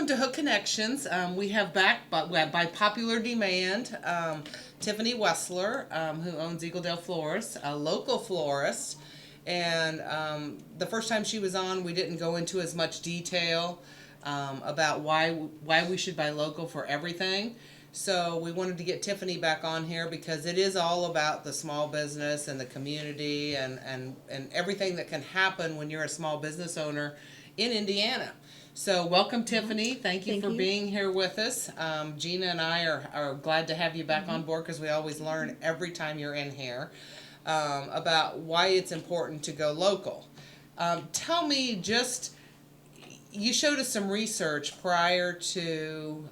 welcome to Hook Connections. We have back, by popular demand, Tiffany Wesseler, who owns Eagledale Florist, a local florist. And the first time she was on, we didn't go into as much detail about why we should buy local for everything. So we wanted to get Tiffany back on here because it is all about the small business and the community and everything that can happen when you're a small business owner in Indiana. So welcome, Tiffany. Thank you for being here with us. Gina and I are glad to have you back on board because we always learn every time you're in here about why it's important to go local. Tell me, you showed us some research prior to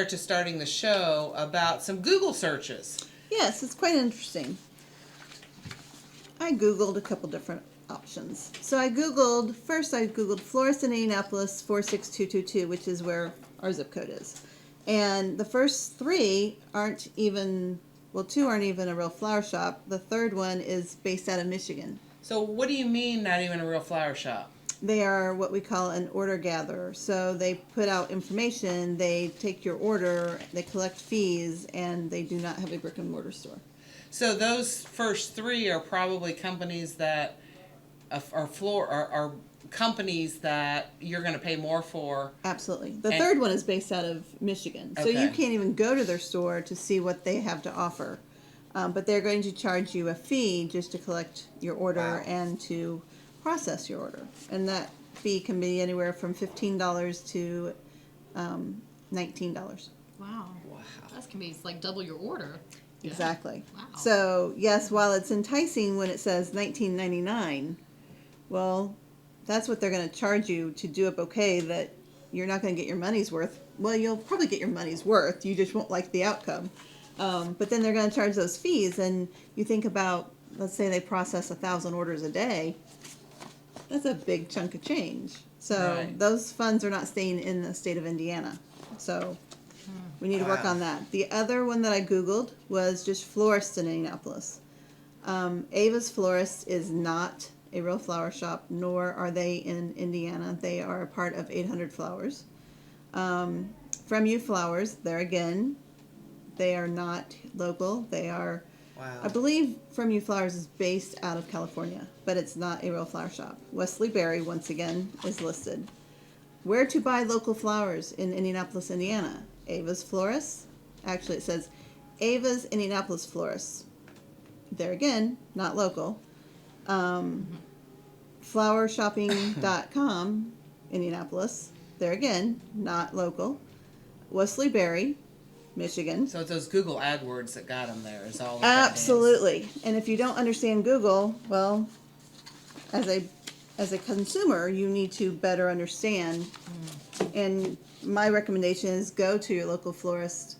starting the show about some Google searches. Yes, it's quite interesting. I Googled a couple different options. So I Googled Florist in Indianapolis 46222, which is where our zip code is. And the first three aren't even, two aren't even a real flower shop. The third one is based out of Michigan. So what do you mean not even a real flower shop? They are what we call an order gatherer. So they put out information, they take your order, they collect fees, and they do not have a brick and mortar store. So those first three are probably companies that are companies that you're going to pay more for. Absolutely. The third one is based out of Michigan. So you can't even go to their store to see what they have to offer. But they're going to charge you a fee just to collect your order and to process your order. And that fee can be anywhere from $15 to $19. Wow. That can be like double your order. Exactly. Wow. So, yes, while it's enticing when it says $19.99, well, that's what they're going to charge you to do a bouquet that you're not going to get your money's worth. Well, you'll probably get your money's worth. You just won't like the outcome. But then they're going to charge those fees. And you think about, let's say they process 1,000 orders a day. That's a big chunk of change. So those funds are not staying in the state of Indiana. So we need to work on that. The other one that I Googled was just Florist in Indianapolis. Ava's Florist is not a real flower shop, nor are they in Indiana. They are a part of 800 Flowers. From You Flowers, there again, they are not local. They are, I believe From You Flowers is based out of California, but it's not a real flower shop. Wesley Berry, once again, is listed. Where to buy local flowers in Indianapolis, Indiana? Ava's Florist. Actually, it says Ava's Indianapolis Florist. There again, not local. Flowershopping.com, Indianapolis. There again, not local. Wesley Berry, Michigan. So it's those Google AdWords that got them there is all. Absolutely. And if you don't understand Google, well, as a consumer, you need to better understand. And my recommendation is go to your local florist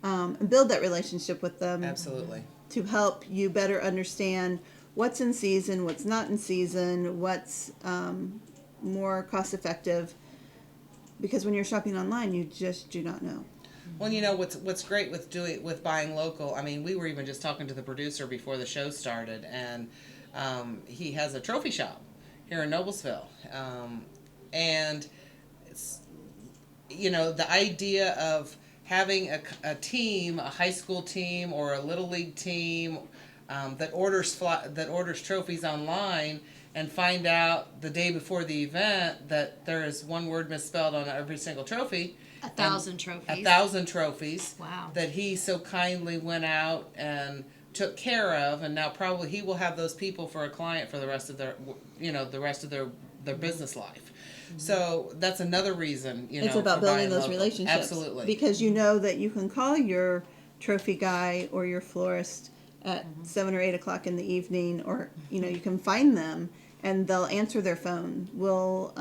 and build that relationship with them. Absolutely. To help you better understand what's in season, what's not in season, what's more cost effective. Because when you're shopping online, you just do not know. Well, what's great with buying local. I mean, we were even just talking to the producer before the show started, and he has a trophy shop here in Noblesville, and it's, the idea of having a team, a high school team or a little league team that orders trophies online and find out the day before the event that there is one word misspelled on every single trophy. 1,000 trophies. 1,000 trophies. Wow. That he so kindly went out and took care of, and now probably he will have those people for a client for the rest of their business life. So that's another reason, it's about building those relationships. Absolutely. Because you know that you can call your trophy guy or your florist at 7 or 8 o'clock in the evening, or you can find them and they'll answer their phone. We'll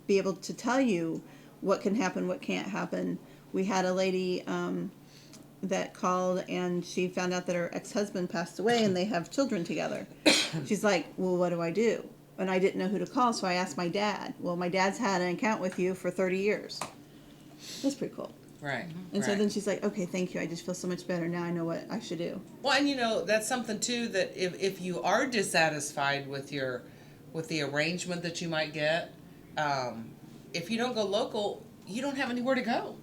be able to tell you what can happen, what can't happen. We had a lady that called and she found out that her ex-husband passed away and they have children together. She's like, well, what do I do? And I didn't know who to call, so I asked my dad. Well, my dad's had an account with you for 30 years. That's pretty cool. Right. And so then she's like, okay, thank you. I just feel so much better. Now I know what I should do. Well, and that's something too, that if you are dissatisfied with the arrangement that you might get, if you don't go local, you don't have anywhere to go.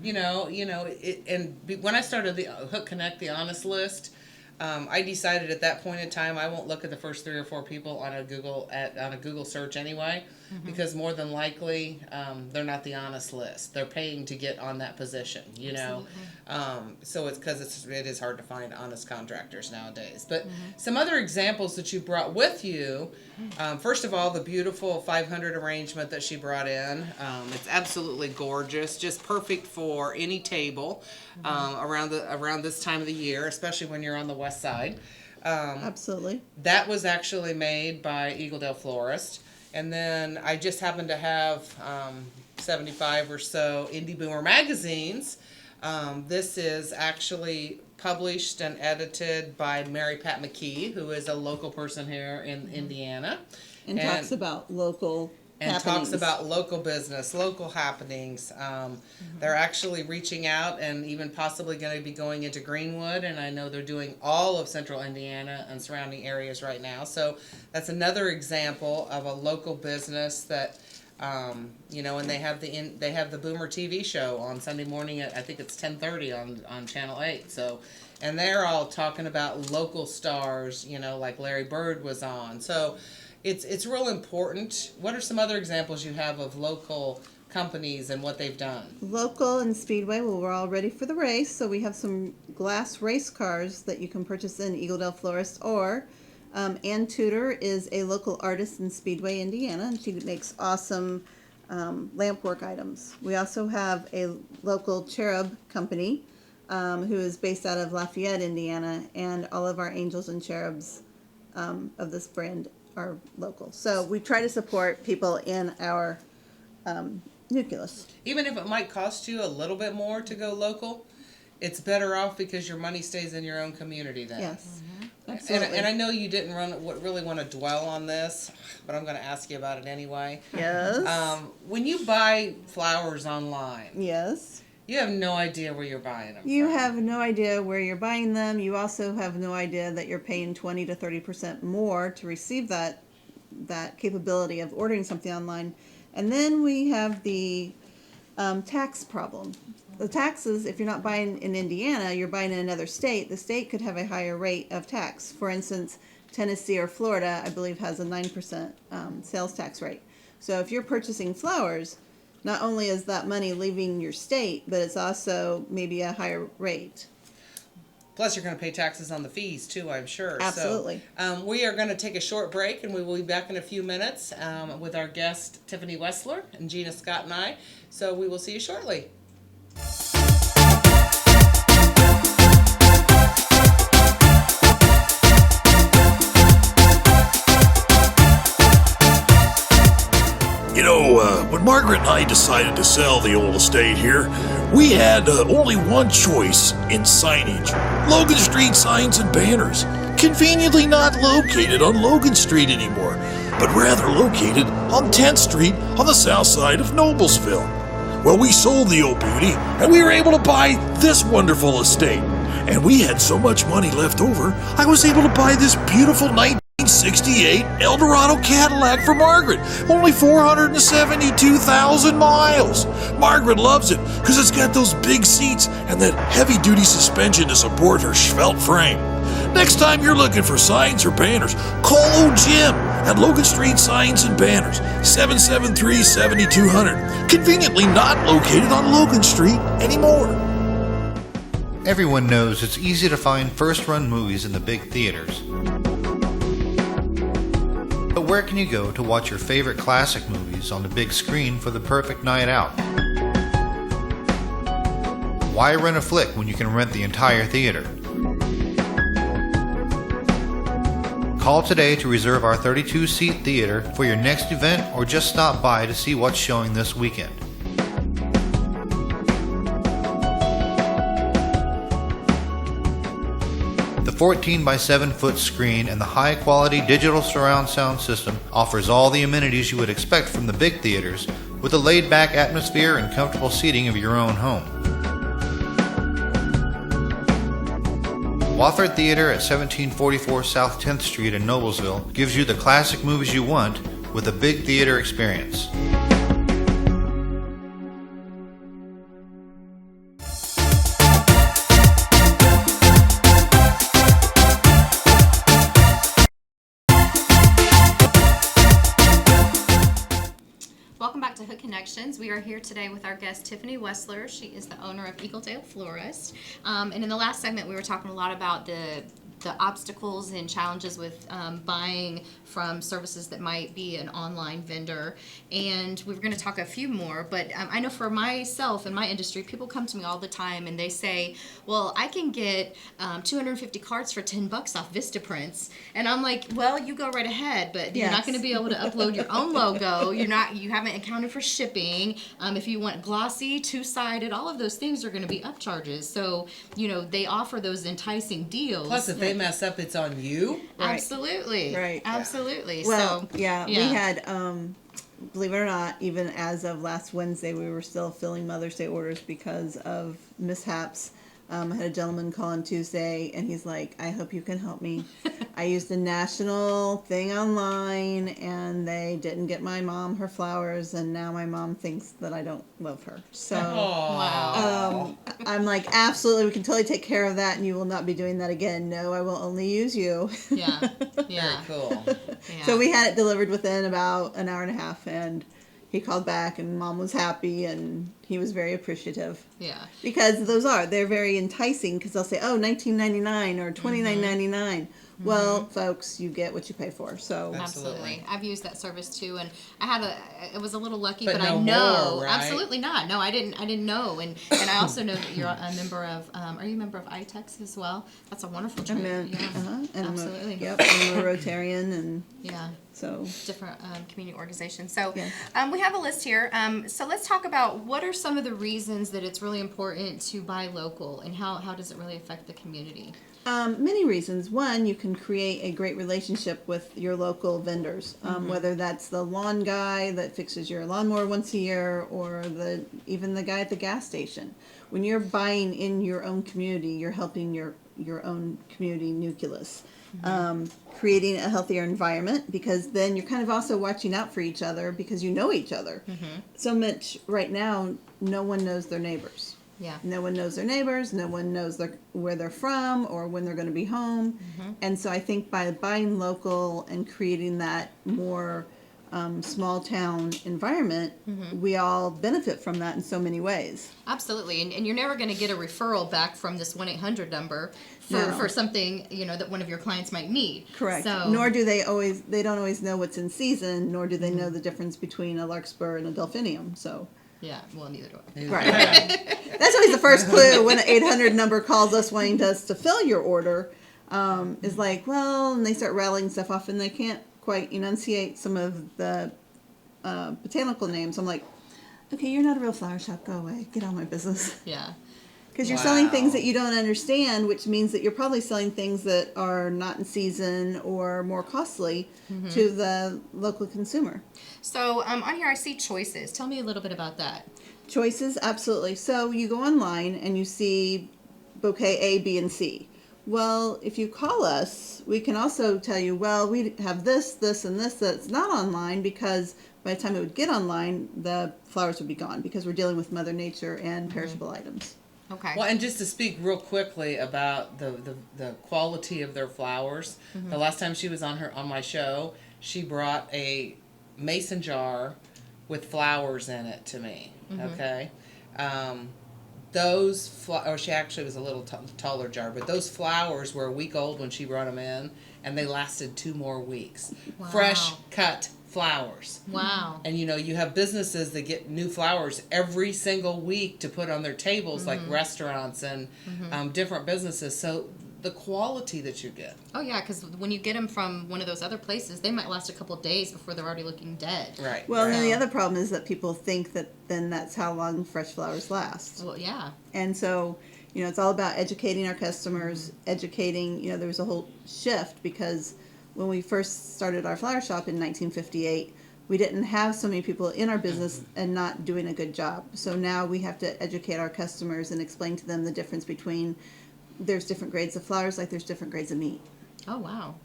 When I started the Hook Connect, the Honest List, I decided at that point in time I won't look at the first 3 or 4 people on a Google search anyway, because more than likely they're not the honest list. They're paying to get on that position, so it's because it is hard to find honest contractors nowadays. But some other examples that you brought with you, first of all, the beautiful 500 arrangement that she brought in. It's absolutely gorgeous, just perfect for any table around this time of the year, especially when you're on the west side. Absolutely. That was actually made by Eagledale Florist. And then I just happened to have 75 or so Indy Boomer magazines. This is actually published and edited by Mary Pat McKee, who is a local person here in Indiana. And talks about local happenings. Talks about local business, local happenings. They're actually reaching out and even possibly going to be going into Greenwood, and I know they're doing all of central Indiana and surrounding areas right now. So that's another example of a local business that, and they have the Boomer TV show on Sunday morning at, I think it's 10:30 on Channel 8. So, and they're all talking about local stars, like Larry Bird was on. So it's real important. What are some other examples you have of local companies and what they've done? Local and Speedway, well, we're all ready for the race, so we have some glass race cars that you can purchase in Eagledale Florist, or Ann Tudor is a local artist in Speedway, Indiana, and she makes awesome lampwork items. We also have a local Cherub company who is based out of Lafayette, Indiana, and all of our angels and cherubs of this brand are local. So we try to support people in our nucleus. Even if it might cost you a little bit more to go local, it's better off because your money stays in your own community then. Yes, absolutely. And I know you didn't really want to dwell on this, but I'm going to ask you about it anyway. Yes. When you buy flowers online, Yes. you have no idea where you're buying them You from. have no idea where you're buying them. You also have no idea that you're paying 20 to 30% more to receive that capability of ordering something online. And then we have the tax problem. The taxes, if you're not buying in Indiana, you're buying in another state, the state could have a higher rate of tax. For instance, Tennessee or Florida, I believe, has a 9% sales tax rate. So if you're purchasing flowers, not only is that money leaving your state, but it's also maybe a higher rate. Plus, you're going to pay taxes on the fees, too, I'm sure. Absolutely. So, we are going to take a short break, and we will be back in a few minutes with our guest, Tiffany Wesseler, and Gina Scott and I. So we will see you shortly. When Margaret and I decided to sell the old estate here, we had only one choice in signage: Logan Street signs and banners. Conveniently not located on Logan Street anymore, but rather located on 10th Street on the south side of Noblesville. Well, we sold the old beauty, and we were able to buy this wonderful estate. And we had so much money left over, I was able to buy this beautiful 1968 Eldorado Cadillac for Margaret. Only 472,000 miles. Margaret loves it because it's got those big seats and that heavy-duty suspension to support her svelte frame. Next time you're looking for signs or banners, call old Jim at Logan Street Signs and Banners, 773-7200. Conveniently not located on Logan Street anymore. Everyone knows it's easy to find first-run movies in the big theaters. But where can you go to watch your favorite classic movies on the big screen for the perfect night out? Why rent a flick when you can rent the entire theater? Call today to reserve our 32-seat theater for your next event, or just stop by to see what's showing this weekend. The 14 by 7 foot screen and the high quality digital surround sound system offers all the amenities you would expect from the big theaters, with a laid back atmosphere and comfortable seating of your own home. Wofford Theater at 1744 South 10th Street in Noblesville gives you the classic movies you want with a big theater experience. welcome back to Hook Connections. We are here today with our guest Tiffany Wesseler. She is the owner of Eagledale Florist. And in the last segment, we were talking a lot about the obstacles and challenges with buying from services that might be an online vendor. And we were going to talk a few more, but I know for myself in my industry, people come to me all the time and they say, well, I can get 250 cards for $10 off Vistaprints. And I'm like, well, you go right ahead, but you're not going to be able to upload your own logo. You haven't accounted for shipping. If you want glossy, two-sided, all of those things are going to be upcharges. So, they offer those enticing deals. Plus, if they mess up, it's on you. Right. Absolutely. Right. Absolutely. Well, So, we had, believe it or not, even as of last Wednesday, we were still filling Mother's Day orders because of mishaps. I had a gentleman call on Tuesday, and he's like, I hope you can help me. I used a national thing online, and they didn't get my mom her flowers, and now my mom thinks that I don't love her. So wow. I'm like, absolutely, we can totally take care of that, and you will not be doing that again. No, I will only use you. Yeah. Very Yeah. cool. Yeah. So we had it delivered within about an hour and a half, and he called back, and Mom was happy, and he was very appreciative. Yeah. Because they're very enticing, because they'll say, oh, $19.99 or $29.99. Well, folks, you get what you pay for. So Absolutely. I've used that service too, and it was a little lucky, But but no I know. more, right? Absolutely not. No, I didn't know. And I also know that you're a member of, are you a member of ITEX as well? That's a wonderful trade. Yeah. And Absolutely. I'm a Rotarian, and Yeah. so. Different community organizations. So Yes. we have a list here. So let's talk about what are some of the reasons that it's really important to buy local, and how does it really affect the community? Many reasons. One, you can create a great relationship with your local vendors, whether that's the lawn guy that fixes your lawnmower once a year, or even the guy at the gas station. When you're buying in your own community, you're helping your own community nucleus. Creating a healthier environment, because then you're kind of also watching out for each other because you know each other. So much right now, no one knows their neighbors. Yeah. No one knows their neighbors. No one knows where they're from or when they're going to be home. And so I think by buying local and creating that more small town environment, we all benefit from that in so many ways. Absolutely, and you're never going to get a referral back from this 1-800 number No. for something that one of your clients might need. Correct. So, Nor do they don't always know what's in season, nor do they know the difference between a larkspur and a delphinium. So. yeah, well, neither do I. Right. That's always the first clue when an 800 number calls us wanting us to fill your order. Is like, well, and they start rattling stuff off, and they can't quite enunciate some of the botanical names. I'm like, okay, you're not a real flower shop. Go away. Get out of my business. Yeah. Because you're selling things Wow. that you don't understand, which means that you're probably selling things that are not in season or more costly to the local consumer. So on here I see choices. Tell me a little bit about that. Choices, absolutely. So you go online and you see bouquet A, B, and C. Well, if you call us, we can also tell you, well, we have this, this, and this that's not online, because by the time it would get online, the flowers would be gone, because we're dealing with Mother Nature and perishable items. Okay. Well, and just to speak real quickly about the quality of their flowers, the last time she was on my show, she brought a mason jar with flowers in it to me. Okay, she actually was a little taller jar, but those flowers were a week old when she brought them in, and they lasted 2 more weeks. Wow. Fresh cut flowers. Wow. And you have businesses that get new flowers every single week to put on their tables, like restaurants and different businesses. So the quality that you get. Oh yeah, because when you get them from one of those other places, they might last a couple of days before they're already looking dead. Right. Well, and Right. then the other problem is that people think that then that's how long fresh flowers last. Well, yeah. And so, it's all about educating our customers, educating, there was a whole shift, because when we first started our flower shop in 1958, we didn't have so many people in our business and not doing a good job. So now we have to educate our customers and explain to them the difference between, there's different grades of flowers, like there's different grades of meat. Oh wow.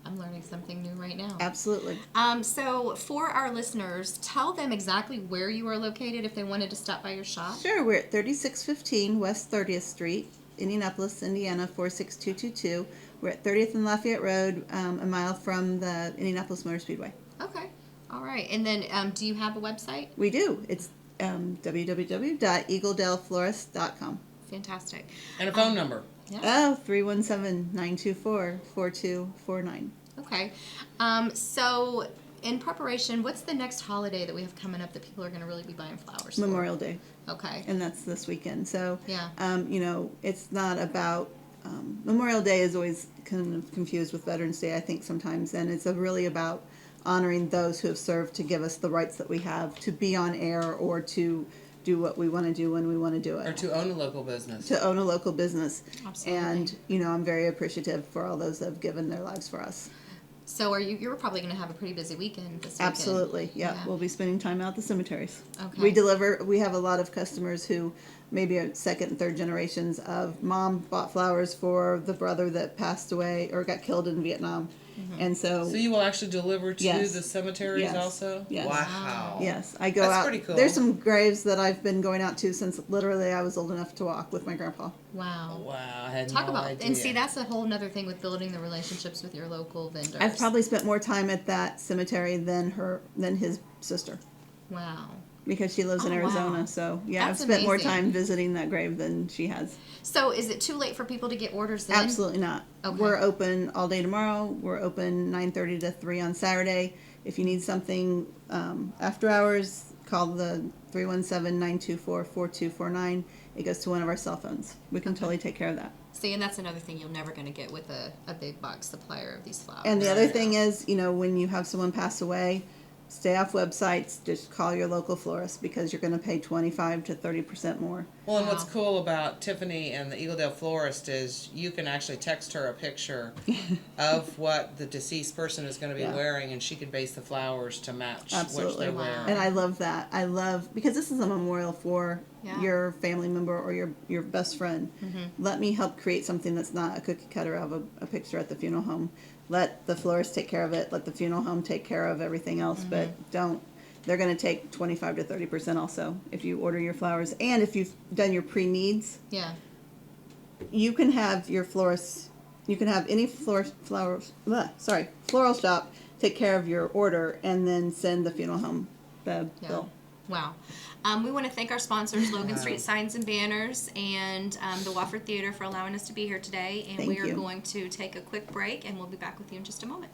I'm learning something new right now. Absolutely. So for our listeners, tell them exactly where you are located if they wanted to stop by your shop. Sure, we're at 3615 West 30th Street, Indianapolis, Indiana, 46222. We're at 30th and Lafayette Road, a mile from the Indianapolis Motor Speedway. Okay. All right. And then do you have a website? We do. It's www.eagledeleflorist.com. Fantastic. And a phone number. Yeah. Oh, 317-924-4249. Okay. So in preparation, what's the next holiday that we have coming up that people are going to really be buying flowers for? Memorial Day. Okay. And that's this weekend. So, Yeah. it's not about, Memorial Day is always kind of confused with Veterans Day, I think, sometimes. And it's really about honoring those who have served to give us the rights that we have to be on air or to do what we want to do when we want to do it. Or to own a local business. To own a local business. Absolutely. And, I'm very appreciative for all those that have given their lives for us. So you're probably going to have a pretty busy weekend this weekend. Absolutely. Yeah. Yeah. We'll be spending time out at the cemeteries. Okay. We have a lot of customers who maybe are second and third generations of mom bought flowers for the brother that passed away or got killed in Vietnam. And So you will actually deliver to Yes. the cemeteries Yes. also? Yes. Wow. yes, I go That's out. pretty cool. There's some graves that I've been going out to since literally I was old enough to walk with my grandpa. Wow. Wow, I had Talk no about idea. and see that's a whole nother thing with building the relationships with your local vendors. I've probably spent more time at that cemetery than his sister Wow. because she lives in Oh, Arizona. wow. So yeah, That's I've spent more amazing. time visiting that grave than she has. So is it too late for people to get orders in? Absolutely not. Okay. We're open all day tomorrow. We're open 9:30 to 3 on Saturday. If you need something after hours, call the 317-924-4249. It goes to one of our cell phones. We can totally take care of that. See, and that's another thing you're never going to get with a big box supplier of these flowers. And the other thing is, when you have someone pass away, stay off websites. Just call your local florist because you're going to pay 25 to 30% more. Well, and what's Wow. cool about Tiffany and the Eagledale Florist is you can actually text her a picture of what the deceased person is going to be Yeah. wearing, and she can base the flowers to match what Absolutely. they're Wow. wearing. And I love that. Because this is a memorial for Yeah. your family member or your best friend. Let me help create something that's not a cookie cutter of a picture at the funeral home. Let the florist take care of it. Let the funeral home take care of everything else. But they're going to take 25 to 30% also if you order your flowers. And if you've done your pre-needs, Yeah. you can have your florist, you can have any floral shop take care of your order and then send the funeral home the Yeah. bill. Wow. We want to thank our sponsors, Logan Street Signs and Banners and the Wofford Theater for allowing us to be here today. And Thank we are you. going to take a quick break and we'll be back with you in just a moment.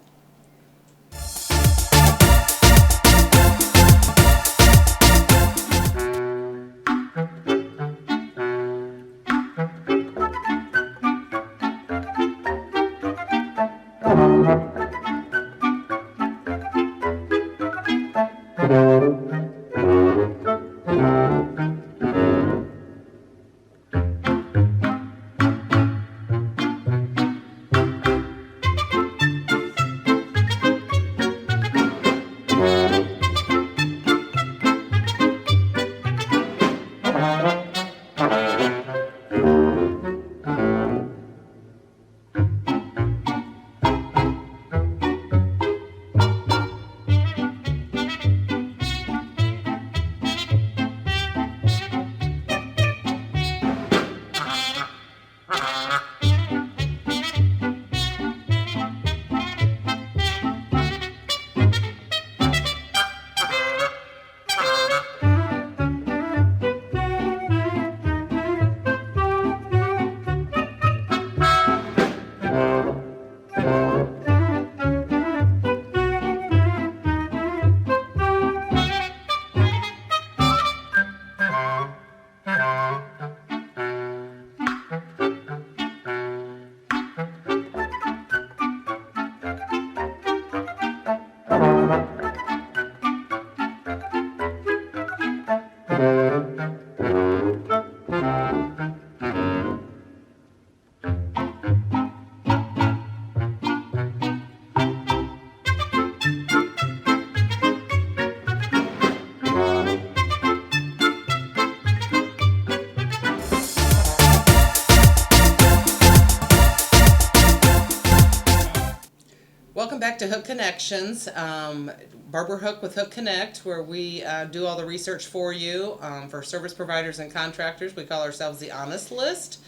Welcome back to Hook Connections, Barber Hook with Hook Connect, where we do all the research for you for service providers and contractors. We call ourselves the Honest List.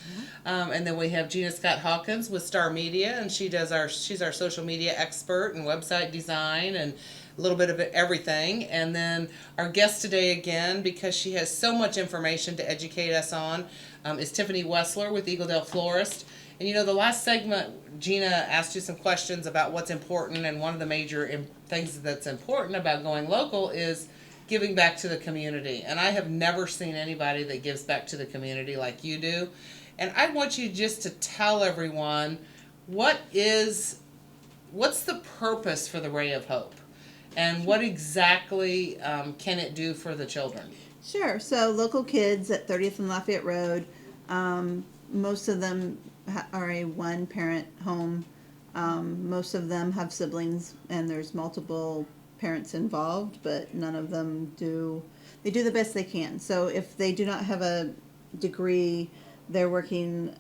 And then we have Gina Scott Hawkins with Star Media, and she's our social media expert and website design and a little bit of everything. And then our guest today again, because she has so much information to educate us on, is Tiffany Wesseler with Eagledale Florist. And you know, the last segment, Gina asked you some questions about what's important, and one of the major things that's important about going local is giving back to the community. And I have never seen anybody that gives back to the community like you do. And I want you just to tell everyone what's the purpose for the Ray of Hope, and what exactly can it do for the children? Sure. So local kids at 30th and Lafayette Road, most of them are a one-parent home. Most of them have siblings, and there's multiple parents involved, but none of them do. They do the best they can. So if they do not have a degree, they're working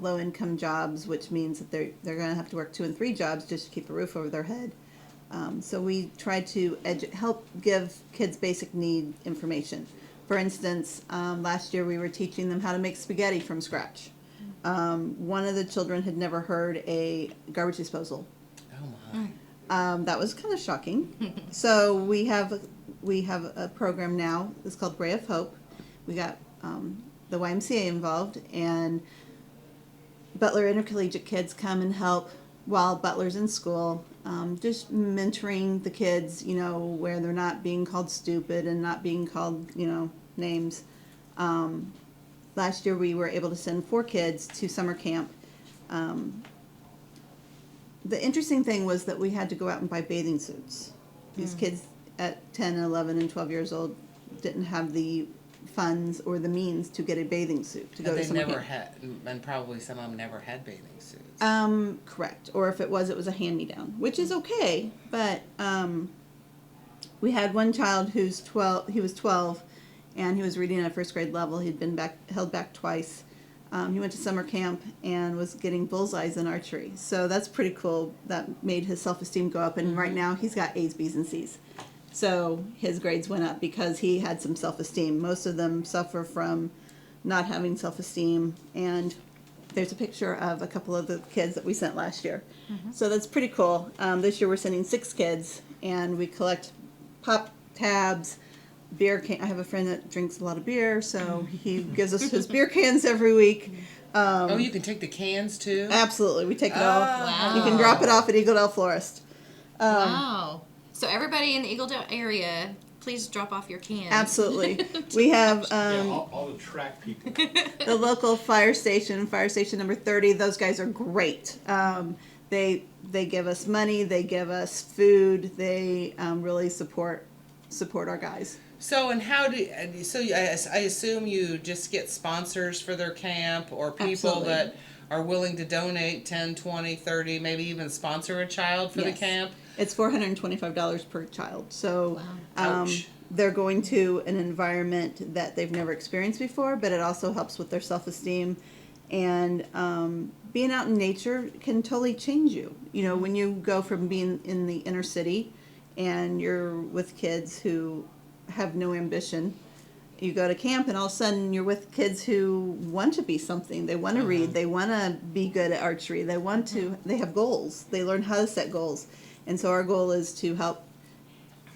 low-income jobs, which means that they're going to have to work 2 and 3 jobs just to keep a roof over their head. So we try to help give kids basic need information. For instance, last year we were teaching them how to make spaghetti from scratch. One of the children had never heard a garbage disposal. Oh my. That was kind of shocking. So we have a program now. It's called Ray of Hope. We got the YMCA involved, and Butler intercollegiate kids come and help while Butler's in school, just mentoring the kids, you know, where they're not being called stupid and not being called, you know, names. Last year we were able to send 4 kids to summer camp. The interesting thing was that we had to go out and buy bathing suits. These kids at 10, 11, and 12 years old didn't have the funds or the means to get a bathing suit to go to summer camp. And probably some of them never had bathing suits. Correct. Or if it was a hand-me-down, which is okay. But we had one child who's 12. He was 12, and he was reading at a first grade level. He'd been held back twice. He went to summer camp and was getting bullseyes in archery. So that's pretty cool. That made his self-esteem go up. And right now he's got A's, B's, and C's. So his grades went up because he had some self-esteem. Most of them suffer from not having self-esteem. And there's a picture of a couple of the kids that we sent last year. So that's pretty cool. This year we're sending 6 kids, and we collect pop tabs, beer can. I have a friend that drinks a lot of beer, so he gives us his beer cans every week. Oh, you can take the cans too? Absolutely. We take it all. Wow. You can drop it off at Eagledale Florist. Wow. So everybody in the Eagledale area, please drop off your cans. Absolutely. We have all the track people. the local fire station number 30. Those guys are great. They give us money. They give us food. They really support our guys. So, and I assume you just get sponsors for their camp, or people Absolutely. that are willing to donate 10, 20, 30, maybe even sponsor a child for the Yes. camp? It's $425 per child. So Ouch. they're going to an environment that they've never experienced before, but it also helps with their self-esteem. And being out in nature can totally change you. You know, when you go from being in the inner city and you're with kids who have no ambition, you go to camp and all of a sudden you're with kids who want to be something. They want to read. They want to be good at archery. They have goals. They learn how to set goals. And so our goal is to help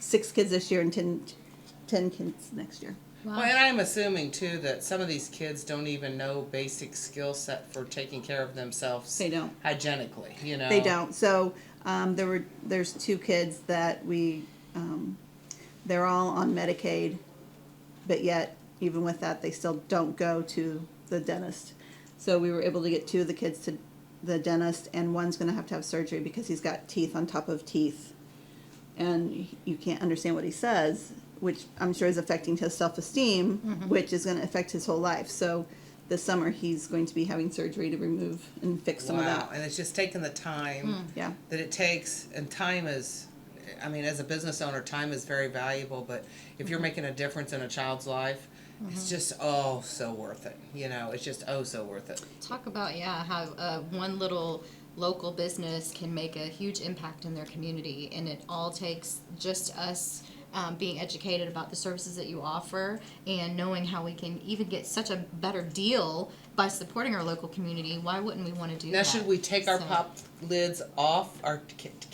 6 kids this year and 10 kids next year. Wow. Well, and I'm assuming too that some of these kids don't even know basic skill set for taking care of themselves. They don't. Hygienically, you know. They don't. So there's 2 kids that they're all on Medicaid, but yet even with that they still don't go to the dentist. So we were able to get 2 of the kids to the dentist, and one's going to have surgery because he's got teeth on top of teeth, and you can't understand what he says, which I'm sure is affecting his self-esteem, which is going to affect his whole life. So this summer he's going to be having surgery to remove and fix some of Wow, that. and it's just taking the time Yeah. that it takes, and time is, I mean, as a business owner, time is very valuable, but if you're making a difference in a child's life, it's just, so worth it. You know, it's just, so worth it. Talk about, how one little local business can make a huge impact in their community, and it all takes just us being educated about the services that you offer and knowing how we can even get such a better deal by supporting our local community. Why wouldn't we want to do Now, that? should we take our So- pop lids off, our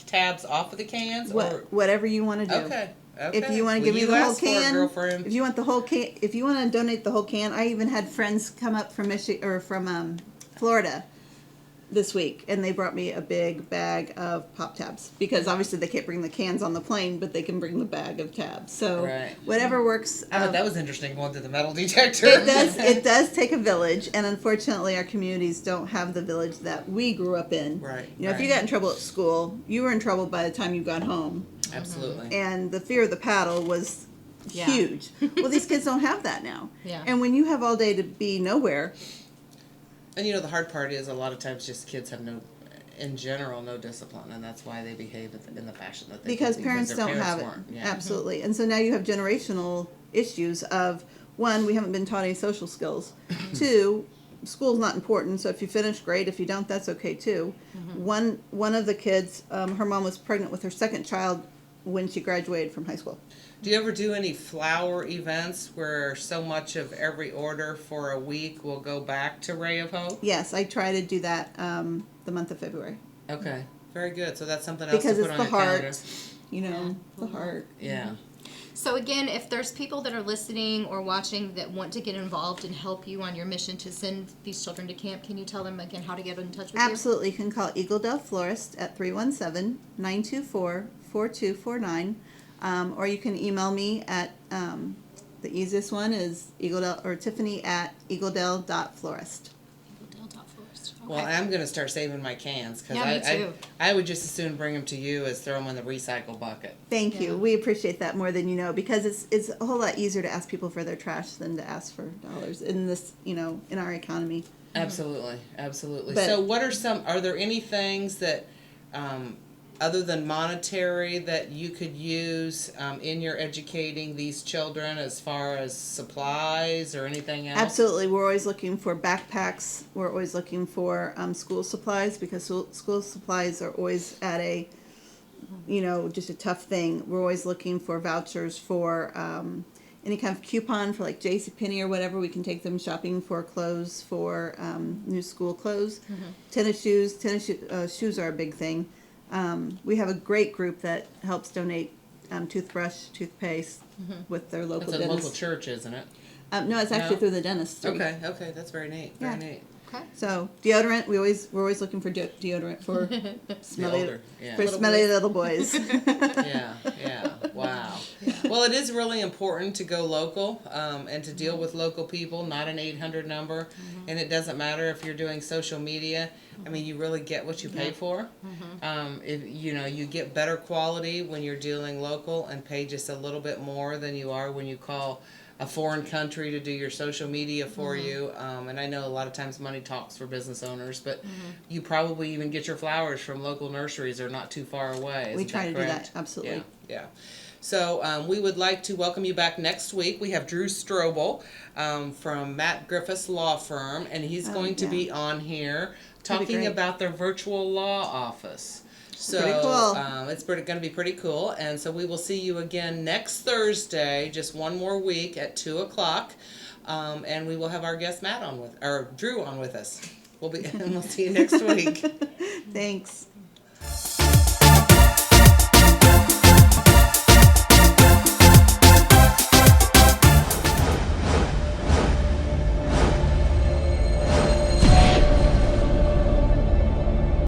tabs off of the cans? Or Whatever you want to do. okay. Okay. If you want to Well, give me you the whole asked for it, can, girlfriend. if you want the whole can, if you want to donate the whole can, I even had friends come up from from Florida this week, and they brought me a big bag of pop tabs because obviously they can't bring the cans on the plane, but they can bring the bag of tabs. So Right. whatever works. I thought that was interesting going to the metal detector. It does. It does take a village, and unfortunately, our communities don't have the village that we grew up in. Right, You know, if you right. got in trouble at school, you were in trouble by the time you got home, Absolutely. and the fear of the paddle was Yeah. huge. Well, these kids don't have that now. Yeah. And when you have all day to be nowhere, And you know, the hard part is a lot of times just kids have in general, no discipline, and that's why they behave in the fashion that they because do, parents their don't parents have it. weren't. Yeah. Absolutely. And so now you have generational issues of, one, we haven't been taught any social skills. Two, school's not important, so if you finish, great. If you don't, that's okay too. One of the kids, her mom was pregnant with her second child when she graduated from high school. Do you ever do any flower events where so much of every order for a week will go back to Ray of Hope? Yes, I try to do that the month of February. Okay, very good. So that's something else Because to it's put the on your calendar. heart, you know, the heart. Yeah. So again, if there's people that are listening or watching that want to get involved and help you on your mission to send these children to camp, can you tell them again how to get in touch with you? Absolutely. You can call Eagle Dale Florist at 317-924-4249. Or you can email me at, the easiest one is Tiffany at eagledale.florist. Well, I'm going to start saving my cans because Yeah, me too. I would just as soon bring them to you as throw them in the recycle bucket. Thank Yeah. you. We appreciate that more than you know because it's a whole lot easier to ask people for their trash than to ask for dollars in this, in our economy. Absolutely, absolutely. But- So, are there any things that, other than monetary, that you could use in your educating these children as far as supplies or anything else? Absolutely. We're always looking for backpacks. We're always looking for school supplies because school supplies are always at a, just a tough thing. We're always looking for vouchers for any kind of coupon for like JCPenney or whatever. We can take them shopping for clothes, for new school clothes. Tennis shoes. Shoes are a big thing. We have a great group that helps donate toothbrush, toothpaste with their local It's a dentist. local church, isn't it? No, it's actually No? through the dentist. Okay, that's very neat. Very Yeah. neat. Okay. So deodorant, we're always looking for deodorant for smelly, older, yeah. for Little smelly little boys. Yeah. Wow. Well, it is really important to go local and to deal with local people, not an 800 number. And it doesn't matter if you're doing social media. I mean, you really get what you pay for. If you get better quality when you're dealing local and pay just a little bit more than you are when you call a foreign country to do your social media for you. And I know a lot of times money talks for business owners, but you probably even get your flowers from local nurseries or not too far away. We Isn't try to do that, correct? absolutely. Yeah. So we would like to welcome you back next week. We have Drew Strobel from Matt Griffith's law firm, and he's going to yeah. be on here That'd be talking great. about their virtual law office. So Pretty cool. it's going to be pretty cool. And so we will see you again next Thursday, just one more week at 2:00. And we will have our guest Drew on with us. We'll see you next week. Thanks.